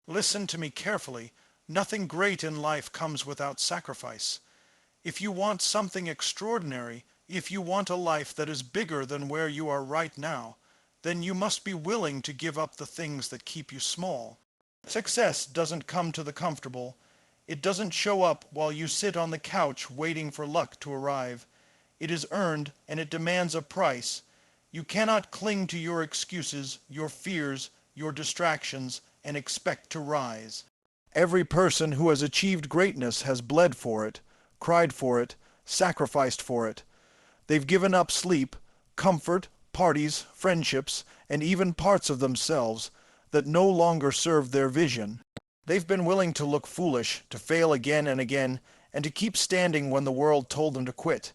Listen to me carefully. Nothing great in life comes without sacrifice. If you want something extraordinary, if you want a life that is bigger than where you are right now, then you must be willing to give up the things that keep you small. Success doesn't come to the comfortable. It doesn't show up while you sit on the couch waiting for luck to arrive. It is earned, and it demands a price. You cannot cling to your excuses, your fears, your distractions, and expect to rise. Every person who has achieved greatness has bled for it, cried for it, sacrificed for it. They've given up sleep, comfort, parties, friendships, and even parts of themselves that no longer serve their vision. They've been willing to look foolish, to fail again and again, and to keep standing when the world told them to quit.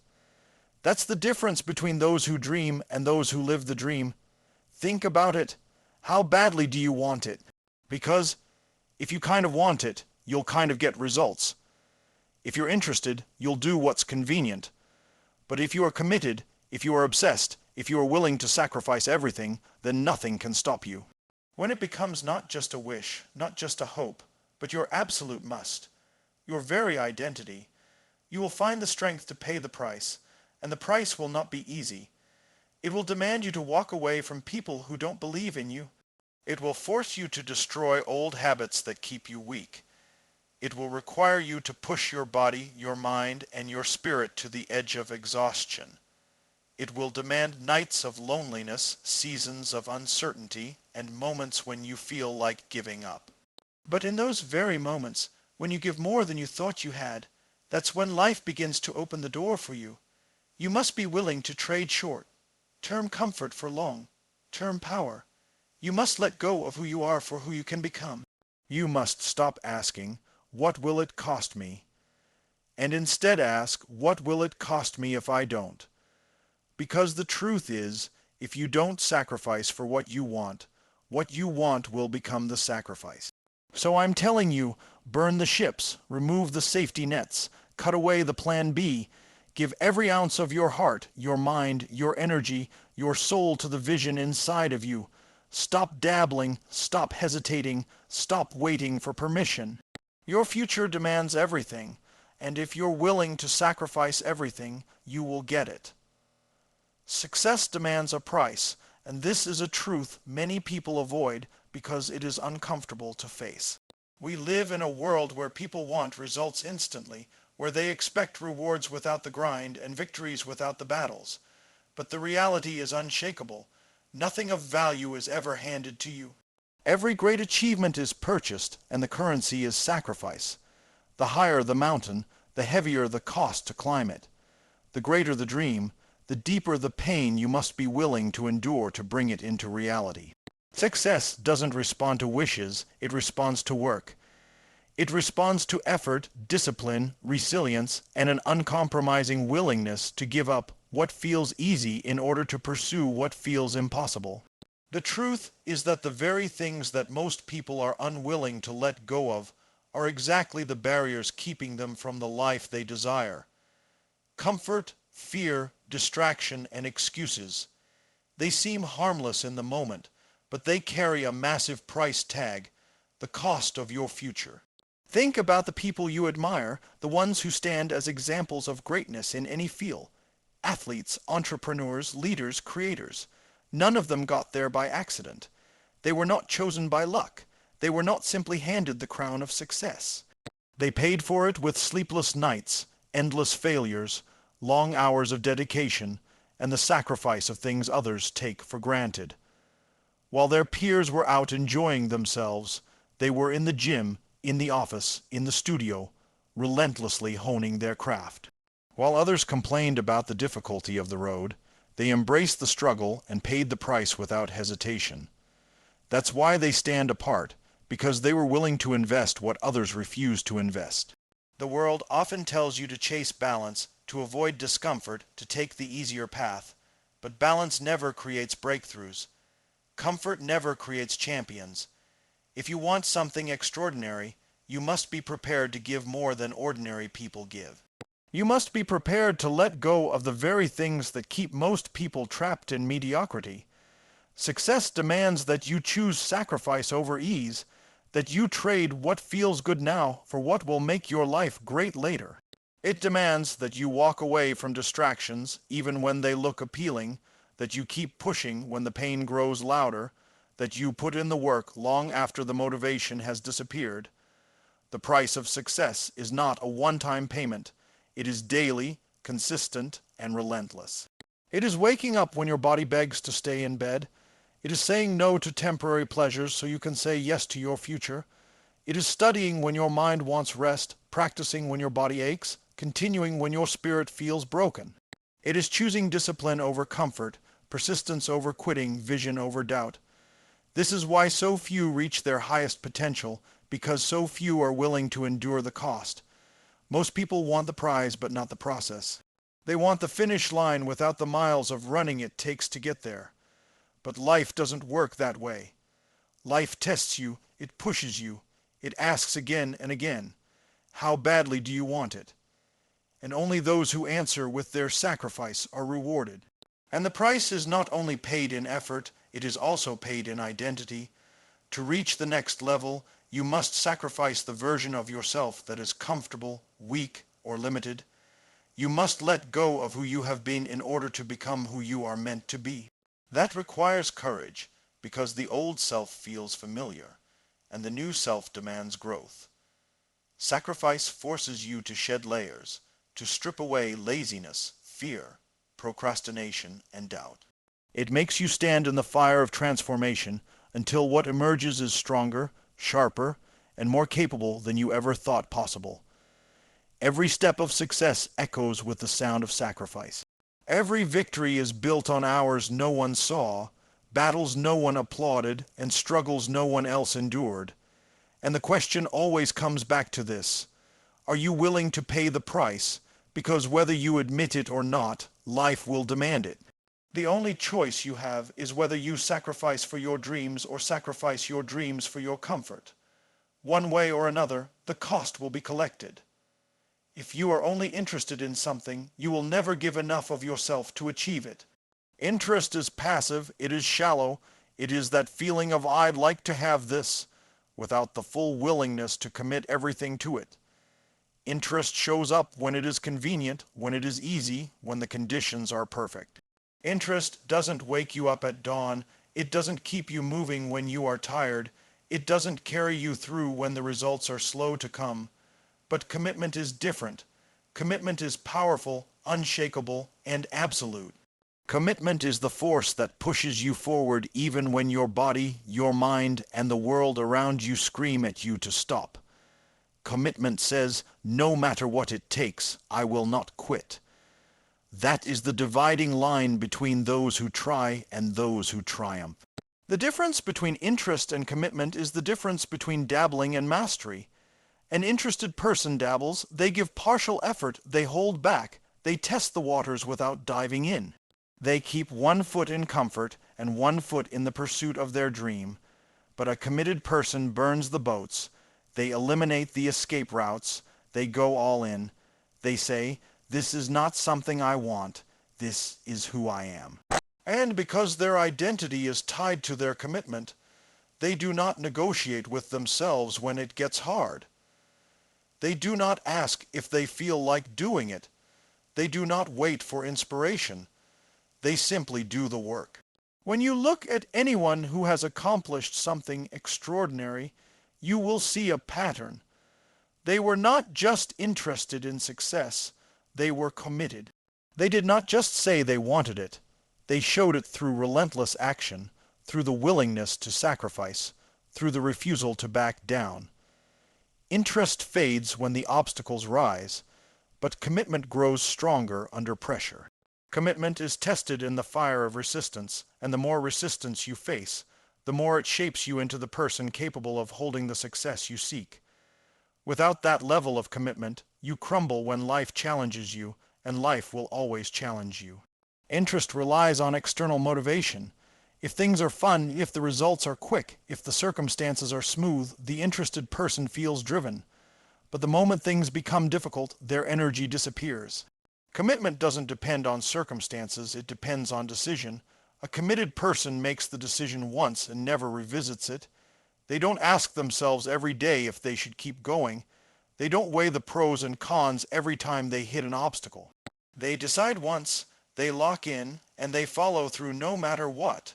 That's the difference between those who dream and those who live the dream. Think about it. How badly do you want it? Because if you kind of want it, you'll kind of get results. If you're interested, you'll do what's convenient. But if you are committed, if you are obsessed, if you are willing to sacrifice everything, then nothing can stop you. When it becomes not just a wish, not just a hope, but your absolute must, your very identity, you will find the strength to pay the price, and the price will not be easy. It will demand you to walk away from people who don't believe in you. It will force you to destroy old habits that keep you weak. It will require you to push your body, your mind, and your spirit to the edge of exhaustion. It will demand nights of loneliness, seasons of uncertainty, and moments when you feel like giving up. But in those very moments, when you give more than you thought you had, that's when life begins to open the door for you. You must be willing to trade short, term comfort for long, term power. You must let go of who you are for who you can become. You must stop asking, "What will it cost me?" and instead ask, "What will it cost me if I don't?" Because the truth is, if you don't sacrifice for what you want will become the sacrifice. So I'm telling you, burn the ships, remove the safety nets, cut away the plan B, give every ounce of your heart, your mind, your energy, your soul to the vision inside of you. Stop dabbling, stop hesitating, stop waiting for permission. Your future demands everything, and if you're willing to sacrifice everything, you will get it. Success demands a price, and this is a truth many people avoid because it is uncomfortable to face. We live in a world where people want results instantly, where they expect rewards without the grind and victories without the battles. But the reality is unshakable. Nothing of value is ever handed to you. Every great achievement is purchased, and the currency is sacrifice. The higher the mountain, the heavier the cost to climb it. The greater the dream, the deeper the pain you must be willing to endure to bring it into reality. Success doesn't respond to wishes, it responds to work. It responds to effort, discipline, resilience, and an uncompromising willingness to give up what feels easy in order to pursue what feels impossible. The truth is that the very things that most people are unwilling to let go of are exactly the barriers keeping them from the life they desire. Comfort, fear, distraction, and excuses. They seem harmless in the moment, but they carry a massive price tag, the cost of your future. Think about the people you admire, the ones who stand as examples of greatness in any field. Athletes, entrepreneurs, leaders, creators. None of them got there by accident. They were not chosen by luck. They were not simply handed the crown of success. They paid for it with sleepless nights, endless failures, long hours of dedication, and the sacrifice of things others take for granted. While their peers were out enjoying themselves, they were in the gym, in the office, in the studio, relentlessly honing their craft. While others complained about the difficulty of the road, they embraced the struggle and paid the price without hesitation. That's why they stand apart, because they were willing to invest what others refused to invest. The world often tells you to chase balance, to avoid discomfort, to take the easier path, but balance never creates breakthroughs. Comfort never creates champions. If you want something extraordinary, you must be prepared to give more than ordinary people give. You must be prepared to let go of the very things that keep most people trapped in mediocrity. Success demands that you choose sacrifice over ease, that you trade what feels good now for what will make your life great later. It demands that you walk away from distractions even when they look appealing, that you keep pushing when the pain grows louder, that you put in the work long after the motivation has disappeared. The price of success is not a one-time payment. It is daily, consistent, and relentless. It is waking up when your body begs to stay in bed. It is saying no to temporary pleasures so you can say yes to your future. It is studying when your mind wants rest, practicing when your body aches, continuing when your spirit feels broken. It is choosing discipline over comfort, persistence over quitting, vision over doubt. This is why so few reach their highest potential, because so few are willing to endure the cost. Most people want the prize but not the process. They want the finish line without the miles of running it takes to get there. But life doesn't work that way. Life tests you, it pushes you, it asks again and again, how badly do you want it? And only those who answer with their sacrifice are rewarded. And the price is not only paid in effort, it is also paid in identity. To reach the next level, you must sacrifice the version of yourself that is comfortable, weak, or limited. You must let go of who you have been in order to become who you are meant to be. That requires courage, because the old self feels familiar, and the new self demands growth. Sacrifice forces you to shed layers, to strip away laziness, fear, procrastination, and doubt. It makes you stand in the fire of transformation until what emerges is stronger, sharper, and more capable than you ever thought possible. Every step of success echoes with the sound of sacrifice. Every victory is built on hours no one saw, battles no one applauded, and struggles no one else endured. And the question always comes back to this: are you willing to pay the price? Because whether you admit it or not, life will demand it. The only choice you have is whether you sacrifice for your dreams or sacrifice your dreams for your comfort. One way or another, the cost will be collected. If you are only interested in something, you will never give enough of yourself to achieve it. Interest is passive, it is shallow, it is that feeling of "I'd like to have this," without the full willingness to commit everything to it. Interest shows up when it is convenient, when it is easy, when the conditions are perfect. Interest doesn't wake you up at dawn, it doesn't keep you moving when you are tired, it doesn't carry you through when the results are slow to come. But commitment is different. Commitment is powerful, unshakable, and absolute. Commitment is the force that pushes you forward even when your body, your mind, and the world around you scream at you to stop. Commitment says, no matter what it takes, I will not quit. That is the dividing line between those who try and those who triumph. The difference between interest and commitment is the difference between dabbling and mastery. An interested person dabbles, they give partial effort, they hold back, they test the waters without diving in. They keep one foot in comfort and one foot in the pursuit of their dream. But a committed person burns the boats, they eliminate the escape routes, they go all in. They say, this is not something I want, this is who I am. And because their identity is tied to their commitment, they do not negotiate with themselves when it gets hard. They do not ask if they feel like doing it. They do not wait for inspiration. They simply do the work. When you look at anyone who has accomplished something extraordinary, you will see a pattern. They were not just interested in success, they were committed. They did not just say they wanted it. They showed it through relentless action, through the willingness to sacrifice, through the refusal to back down. Interest fades when the obstacles rise, but commitment grows stronger under pressure. Commitment is tested in the fire of resistance, and the more resistance you face, the more it shapes you into the person capable of holding the success you seek. Without that level of commitment, you crumble when life challenges you, and life will always challenge you. Interest relies on external motivation. If things are fun, if the results are quick, if the circumstances are smooth, the interested person feels driven. But the moment things become difficult, their energy disappears. Commitment doesn't depend on circumstances, it depends on decision. A committed person makes the decision once and never revisits it. They don't ask themselves every day if they should keep going. They don't weigh the pros and cons every time they hit an obstacle. They decide once, they lock in, and they follow through no matter what.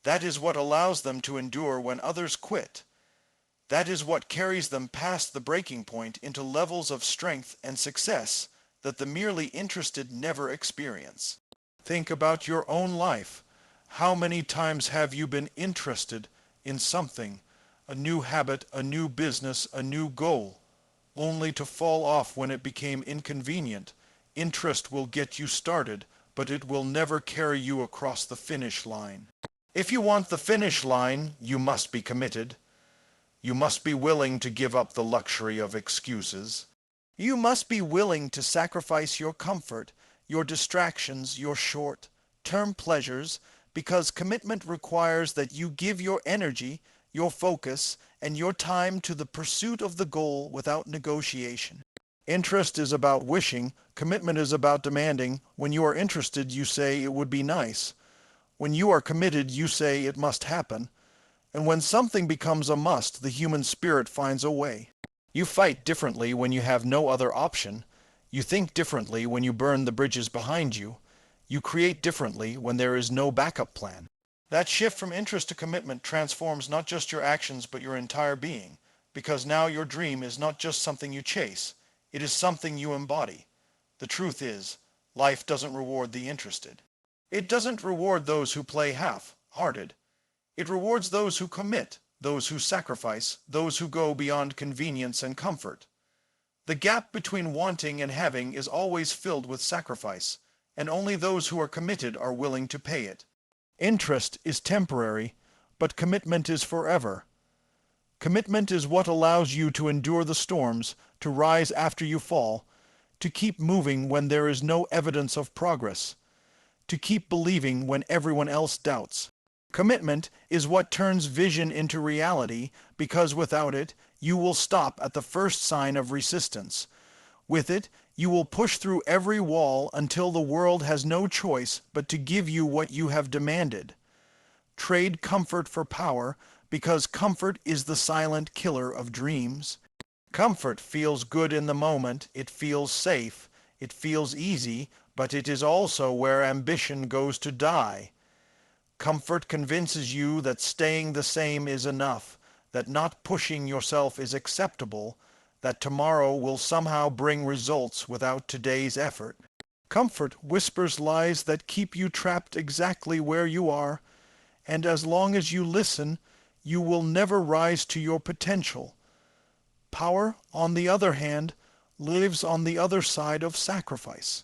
That is what allows them to endure when others quit. That is what carries them past the breaking point into levels of strength and success that the merely interested never experience. Think about your own life. How many times have you been interested in something, a new habit, a new business, a new goal, only to fall off when it became inconvenient? Interest will get you started, but it will never carry you across the finish line. If you want the finish line, you must be committed. You must be willing to give up the luxury of excuses. You must be willing to sacrifice your comfort, your distractions, your short-term pleasures, because commitment requires that you give your energy, your focus, and your time to the pursuit of the goal without negotiation. Interest is about wishing, commitment is about demanding. When you are interested, you say it would be nice. When you are committed, you say it must happen. And when something becomes a must, the human spirit finds a way. You fight differently when you have no other option. You think differently when you burn the bridges behind you. You create differently when there is no backup plan. That shift from interest to commitment transforms not just your actions but your entire being, because now your dream is not just something you chase, it is something you embody. The truth is, life doesn't reward the interested. It doesn't reward those who play half-hearted. It rewards those who commit, those who sacrifice, those who go beyond convenience and comfort. The gap between wanting and having is always filled with sacrifice, and only those who are committed are willing to pay it. Interest is temporary, but commitment is forever. Commitment is what allows you to endure the storms, to rise after you fall, to keep moving when there is no evidence of progress, to keep believing when everyone else doubts. Commitment is what turns vision into reality, because without it, you will stop at the first sign of resistance. With it, you will push through every wall until the world has no choice but to give you what you have demanded. Trade comfort for power, because comfort is the silent killer of dreams. Comfort feels good in the moment, it feels safe, it feels easy, but it is also where ambition goes to die. Comfort convinces you that staying the same is enough, that not pushing yourself is acceptable, that tomorrow will somehow bring results without today's effort. Comfort whispers lies that keep you trapped exactly where you are, and as long as you listen, you will never rise to your potential. Power, on the other hand, lives on the other side of sacrifice.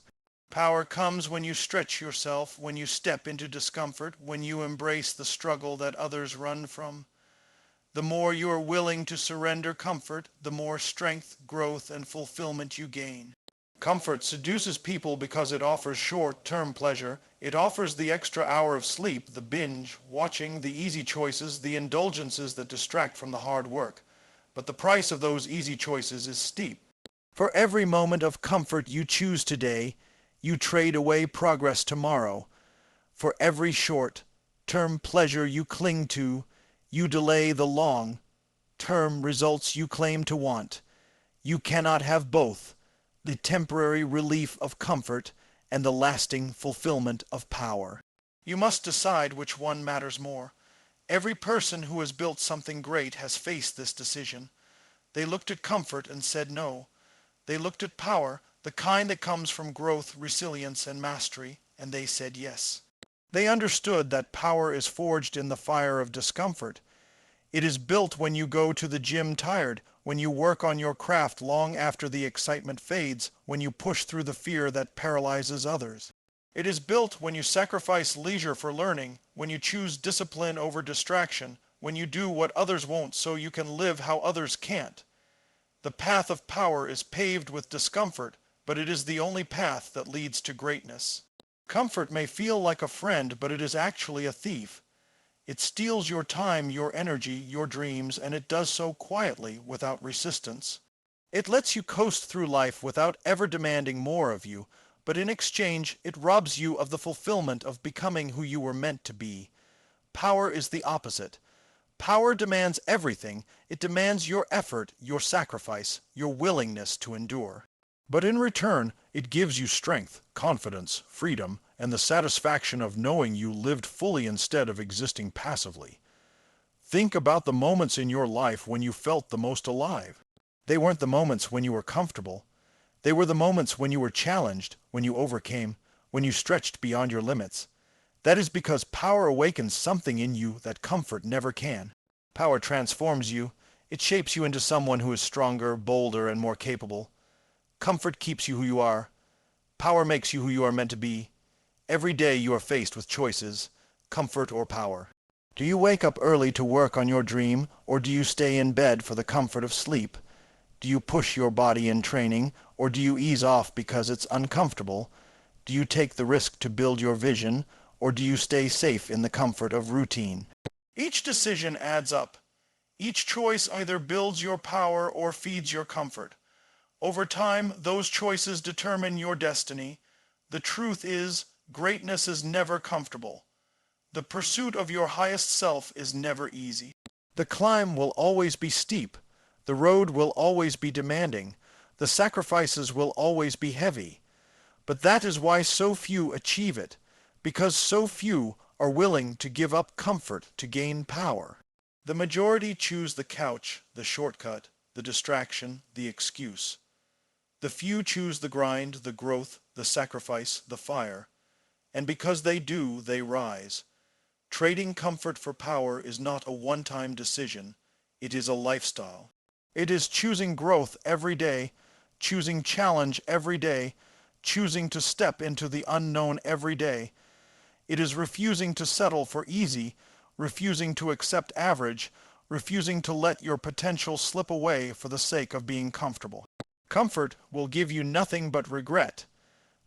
Power comes when you stretch yourself, when you step into discomfort, when you embrace the struggle that others run from. The more you are willing to surrender comfort, the more strength, growth, and fulfillment you gain. Comfort seduces people because it offers short-term pleasure. It offers the extra hour of sleep, the binge, watching, the easy choices, the indulgences that distract from the hard work. But the price of those easy choices is steep. For every moment of comfort you choose today, you trade away progress tomorrow. For every short-term pleasure you cling to, you delay the long-term results you claim to want. You cannot have both, the temporary relief of comfort and the lasting fulfillment of power. You must decide which one matters more. Every person who has built something great has faced this decision. They looked at comfort and said no. They looked at power, the kind that comes from growth, resilience, and mastery, and they said yes. They understood that power is forged in the fire of discomfort. It is built when you go to the gym tired, when you work on your craft long after the excitement fades, when you push through the fear that paralyzes others. It is built when you sacrifice leisure for learning, when you choose discipline over distraction, when you do what others won't so you can live how others can't. The path of power is paved with discomfort, but it is the only path that leads to greatness. Comfort may feel like a friend, but it is actually a thief. It steals your time, your energy, your dreams, and it does so quietly, without resistance. It lets you coast through life without ever demanding more of you, but in exchange it robs you of the fulfillment of becoming who you were meant to be. Power is the opposite. Power demands everything. It demands your effort, your sacrifice, your willingness to endure. But in return, it gives you strength, confidence, freedom, and the satisfaction of knowing you lived fully instead of existing passively. Think about the moments in your life when you felt the most alive. They weren't the moments when you were comfortable. They were the moments when you were challenged, when you overcame, when you stretched beyond your limits. That is because power awakens something in you that comfort never can. Power transforms you. It shapes you into someone who is stronger, bolder, and more capable. Comfort keeps you who you are. Power makes you who you are meant to be. Every day you are faced with choices, comfort or power. Do you wake up early to work on your dream, or do you stay in bed for the comfort of sleep? Do you push your body in training, or do you ease off because it's uncomfortable? Do you take the risk to build your vision, or do you stay safe in the comfort of routine? Each decision adds up. Each choice either builds your power or feeds your comfort. Over time, those choices determine your destiny. The truth is, greatness is never comfortable. The pursuit of your highest self is never easy. The climb will always be steep. The road will always be demanding. The sacrifices will always be heavy. But that is why so few achieve it, because so few are willing to give up comfort to gain power. The majority choose the couch, the shortcut, the distraction, the excuse. The few choose the grind, the growth, the sacrifice, the fire. And because they do, they rise. Trading comfort for power is not a one-time decision. It is a lifestyle. It is choosing growth every day, choosing challenge every day, choosing to step into the unknown every day. It is refusing to settle for easy, refusing to accept average, refusing to let your potential slip away for the sake of being comfortable. Comfort will give you nothing but regret.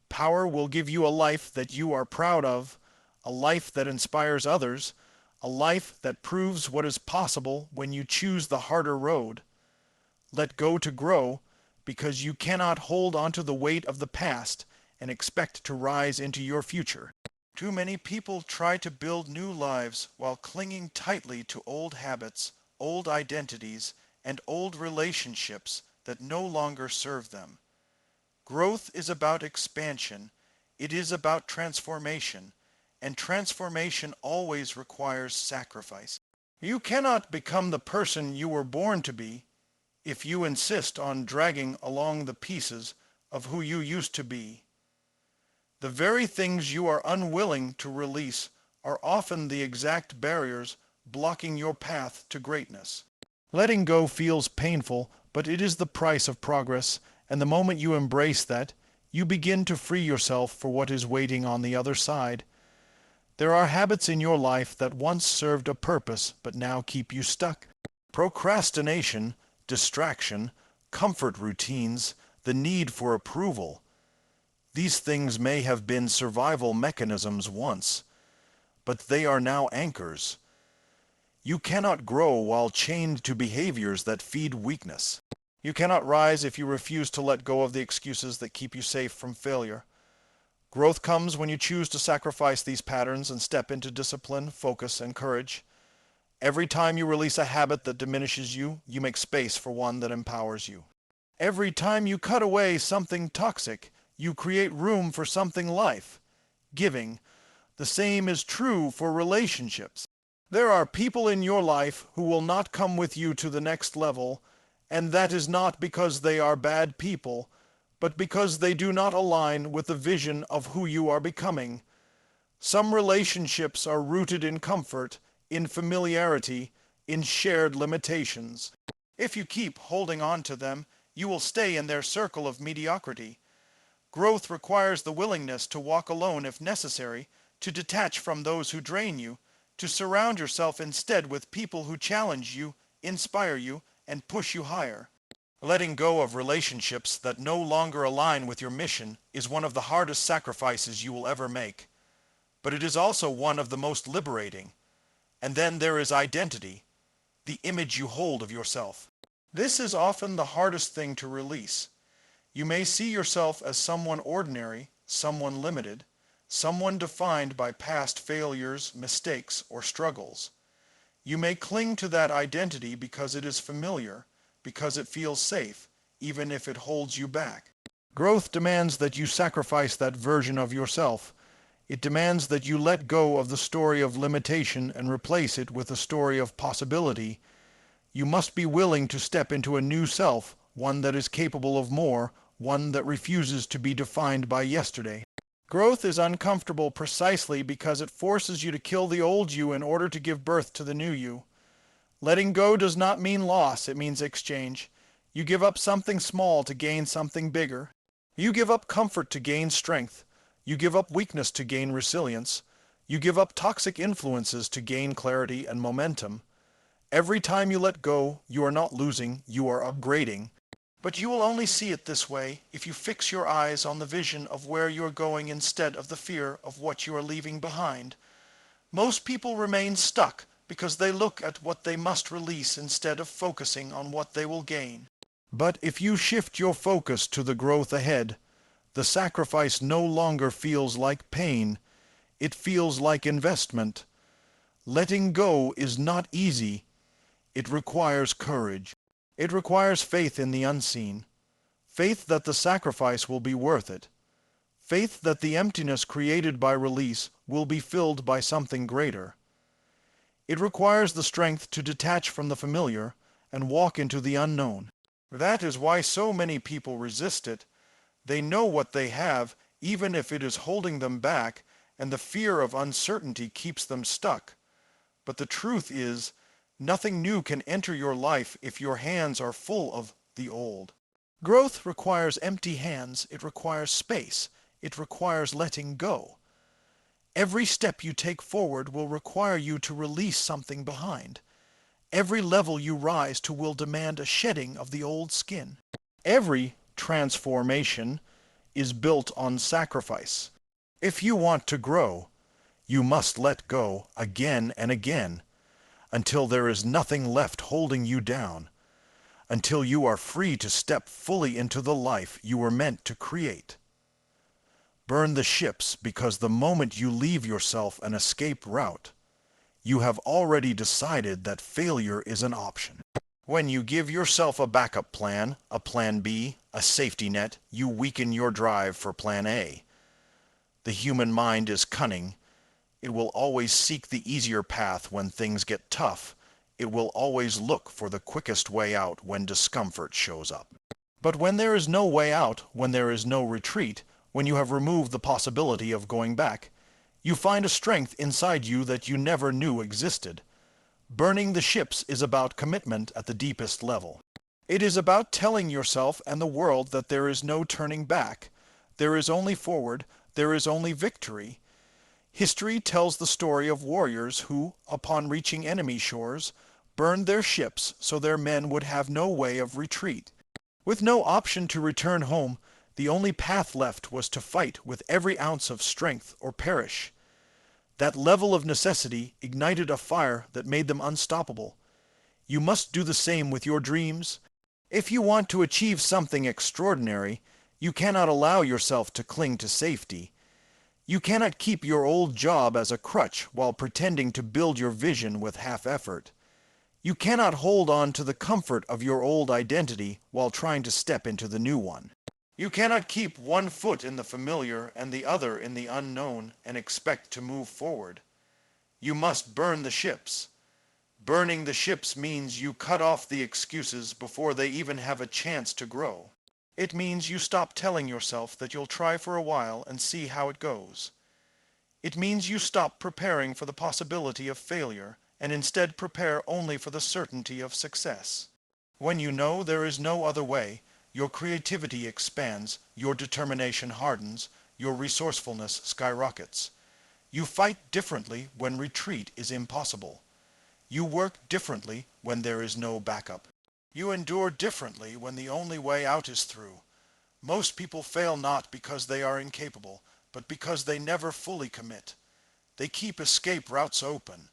Power will give you a life that you are proud of, a life that inspires others, a life that proves what is possible when you choose the harder road. Let go to grow, because you cannot hold onto the weight of the past and expect to rise into your future. Too many people try to build new lives while clinging tightly to old habits, old identities, and old relationships that no longer serve them. Growth is about expansion. It is about transformation. And transformation always requires sacrifice. You cannot become the person you were born to be if you insist on dragging along the pieces of who you used to be. The very things you are unwilling to release are often the exact barriers blocking your path to greatness. Letting go feels painful, but it is the price of progress, and the moment you embrace that, you begin to free yourself for what is waiting on the other side. There are habits in your life that once served a purpose but now keep you stuck. Procrastination, distraction, comfort routines, the need for approval. These things may have been survival mechanisms once, but they are now anchors. You cannot grow while chained to behaviors that feed weakness. You cannot rise if you refuse to let go of the excuses that keep you safe from failure. Growth comes when you choose to sacrifice these patterns and step into discipline, focus, and courage. Every time you release a habit that diminishes you, you make space for one that empowers you. Every time you cut away something toxic, you create room for something life-giving. The same is true for relationships. There are people in your life who will not come with you to the next level, and that is not because they are bad people, but because they do not align with the vision of who you are becoming. Some relationships are rooted in comfort, in familiarity, in shared limitations. If you keep holding on to them, you will stay in their circle of mediocrity. Growth requires the willingness to walk alone if necessary, to detach from those who drain you, to surround yourself instead with people who challenge you, inspire you, and push you higher. Letting go of relationships that no longer align with your mission is one of the hardest sacrifices you will ever make. But it is also one of the most liberating. And then there is identity, the image you hold of yourself. This is often the hardest thing to release. You may see yourself as someone ordinary, someone limited, someone defined by past failures, mistakes, or struggles. You may cling to that identity because it is familiar, because it feels safe, even if it holds you back. Growth demands that you sacrifice that version of yourself. It demands that you let go of the story of limitation and replace it with a story of possibility. You must be willing to step into a new self, one that is capable of more, one that refuses to be defined by yesterday. Growth is uncomfortable precisely because it forces you to kill the old you in order to give birth to the new you. Letting go does not mean loss, it means exchange. You give up something small to gain something bigger. You give up comfort to gain strength. You give up weakness to gain resilience. You give up toxic influences to gain clarity and momentum. Every time you let go, you are not losing, you are upgrading. But you will only see it this way if you fix your eyes on the vision of where you are going instead of the fear of what you are leaving behind. Most people remain stuck because they look at what they must release instead of focusing on what they will gain. But if you shift your focus to the growth ahead, the sacrifice no longer feels like pain. It feels like investment. Letting go is not easy. It requires courage. It requires faith in the unseen, faith that the sacrifice will be worth it, faith that the emptiness created by release will be filled by something greater. It requires the strength to detach from the familiar and walk into the unknown. That is why so many people resist it. They know what they have, even if it is holding them back, and the fear of uncertainty keeps them stuck. But the truth is, nothing new can enter your life if your hands are full of the old. Growth requires empty hands. It requires space. It requires letting go. Every step you take forward will require you to release something behind. Every level you rise to will demand a shedding of the old skin. Every transformation is built on sacrifice. If you want to grow, you must let go again and again, until there is nothing left holding you down, until you are free to step fully into the life you were meant to create. Burn the ships because the moment you leave yourself an escape route, you have already decided that failure is an option. When you give yourself a backup plan, a plan B, a safety net, you weaken your drive for plan A. The human mind is cunning. It will always seek the easier path when things get tough. It will always look for the quickest way out when discomfort shows up. But when there is no way out, when there is no retreat, when you have removed the possibility of going back, you find a strength inside you that you never knew existed. Burning the ships is about commitment at the deepest level. It is about telling yourself and the world that there is no turning back. There is only forward. There is only victory. History tells the story of warriors who, upon reaching enemy shores, burned their ships so their men would have no way of retreat. With no option to return home, the only path left was to fight with every ounce of strength or perish. That level of necessity ignited a fire that made them unstoppable. You must do the same with your dreams. If you want to achieve something extraordinary, you cannot allow yourself to cling to safety. You cannot keep your old job as a crutch while pretending to build your vision with half effort. You cannot hold on to the comfort of your old identity while trying to step into the new one. You cannot keep one foot in the familiar and the other in the unknown and expect to move forward. You must burn the ships. Burning the ships means you cut off the excuses before they even have a chance to grow. It means you stop telling yourself that you'll try for a while and see how it goes. It means you stop preparing for the possibility of failure and instead prepare only for the certainty of success. When you know there is no other way, your creativity expands, your determination hardens, your resourcefulness skyrockets. You fight differently when retreat is impossible. You work differently when there is no backup. You endure differently when the only way out is through. Most people fail not because they are incapable, but because they never fully commit. They keep escape routes open.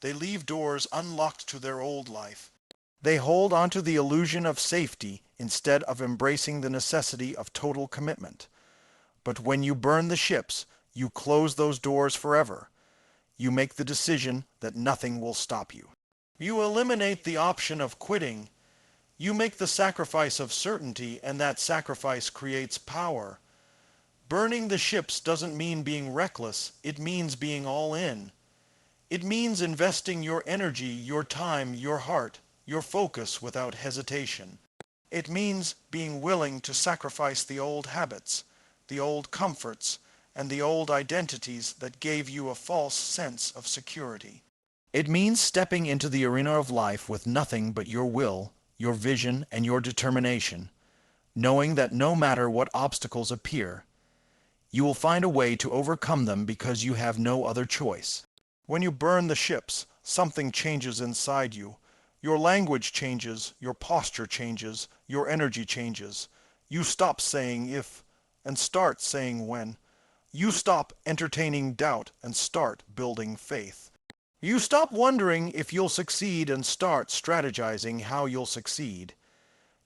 They leave doors unlocked to their old life. They hold onto the illusion of safety instead of embracing the necessity of total commitment. But when you burn the ships, you close those doors forever. You make the decision that nothing will stop you. You eliminate the option of quitting. You make the sacrifice of certainty, and that sacrifice creates power. Burning the ships doesn't mean being reckless, it means being all in. It means investing your energy, your time, your heart, your focus without hesitation. It means being willing to sacrifice the old habits, the old comforts, and the old identities that gave you a false sense of security. It means stepping into the arena of life with nothing but your will, your vision, and your determination, knowing that no matter what obstacles appear, you will find a way to overcome them because you have no other choice. When you burn the ships, something changes inside you. Your language changes, your posture changes, your energy changes. You stop saying if and start saying when. You stop entertaining doubt and start building faith. You stop wondering if you'll succeed and start strategizing how you'll succeed.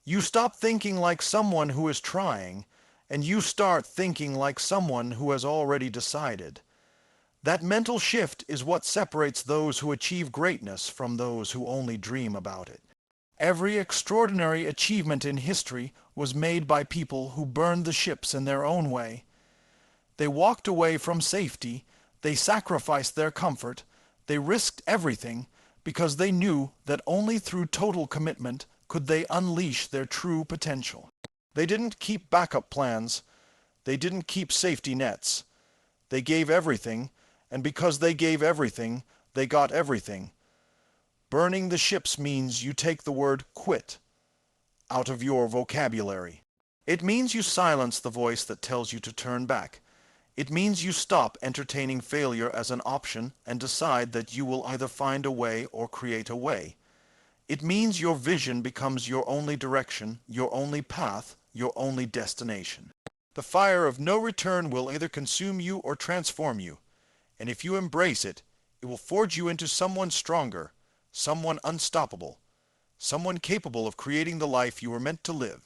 You stop thinking like someone who is trying, and you start thinking like someone who has already decided. That mental shift is what separates those who achieve greatness from those who only dream about it. Every extraordinary achievement in history was made by people who burned the ships in their own way. They walked away from safety, they sacrificed their comfort, they risked everything because they knew that only through total commitment could they unleash their true potential. They didn't keep backup plans. They didn't keep safety nets. They gave everything, and because they gave everything, they got everything. Burning the ships means you take the word quit out of your vocabulary. It means you silence the voice that tells you to turn back. It means you stop entertaining failure as an option and decide that you will either find a way or create a way. It means your vision becomes your only direction, your only path, your only destination. The fire of no return will either consume you or transform you, and if you embrace it, it will forge you into someone stronger, someone unstoppable, someone capable of creating the life you were meant to live.